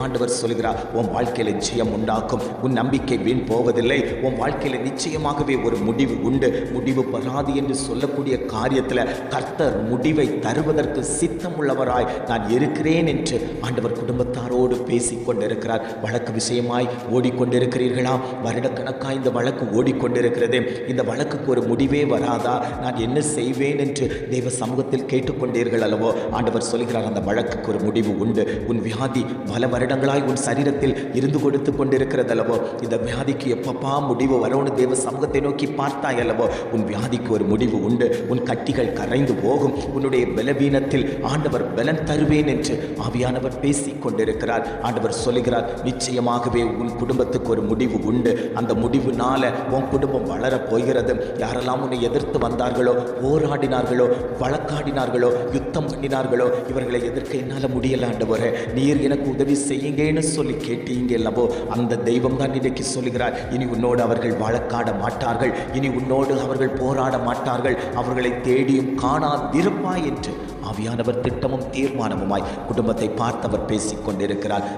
ஆண்டவர் சொல்கிறார், உன் வாழ்க்கையில ஜெயம் உண்டாக்கும், உன் நம்பிக்கை வீண் போவதில்லை, உன் வாழ்க்கையில நிச்சயமாகவே ஒரு முடிவு உண்டு. முடிவு வராது என்று சொல்லக்கூடிய காரியத்தில் கர்த்தர் முடிவை தருவதற்கு சித்தமுள்ளவராய் நான் இருக்கிறேன் என்று ஆண்டவர் குடும்பத்தாரோடு பேசிக் கொண்டிருக்கிறார். வழக்கு விஷயமாய் ஓடிக்கொண்டிருக்கிறீர்களா? வருடக்கணக்காய் இந்த வழக்கு ஓடிக்கொண்டிருக்கிறது. இந்த வழக்குக்கு ஒரு முடிவே வராதா? நான் என்ன செய்வேன் என்று தேவ சமூகத்தில் கேட்டுக்கொண்டீர்கள் அல்லவோ? ஆண்டவர் சொல்கிறார், அந்த வழக்குக்கு ஒரு முடிவு உண்டு. உன் வியாதி பல வருடங்களாய் உன் சரீரத்தில் இருந்து கொடுத்து கொண்டிருக்கிறது அல்லவோ? இந்த வியாதிக்கு எப்பப்பா முடிவு வரும்னு தேவ சமூகத்தை நோக்கி பார்த்தாய் அல்லவோ? உன் வியாதிக்கு ஒரு முடிவு உண்டு. உன் கட்டிகள் கரைந்து போகும். உன்னுடைய பலவீனத்தில் ஆண்டவர் பலன் தருவேன் என்று ஆவியானவர் பேசிக் கொண்டிருக்கிறார். ஆண்டவர் சொல்லுகிறார், நிச்சயமாகவே உன் குடும்பத்துக்கு ஒரு முடிவு உண்டு. அந்த முடிவுனால உன் குடும்பம் வளரப் போகிறது. யாரெல்லாம் உன்னை எதிர்த்து வந்தார்களோ, போராடினார்களோ, வழக்காடினார்களோ, யுத்தம் பண்ணினார்களோ, இவர்களை எதிர்க்க என்னால் முடியல ஆண்டவரே, நீர் எனக்கு உதவி செய்யுங்கன்னு சொல்லி கேட்டீங்க அல்லவோ? அந்த தெய்வம் தான் இன்றைக்கு சொல்லுகிறார், இனி உன்னோடு அவர்கள் வழக்காட மாட்டார்கள், இனி உன்னோடு அவர்கள் போராட மாட்டார்கள், அவர்களை தேடியும் காணாதிருப்பாய் என்று ஆவியானவர் திட்டமும் தீர்மானமுமாய் குடும்பத்தை பார்த்தவர் பேசிக் கொண்டிருக்கிறார்.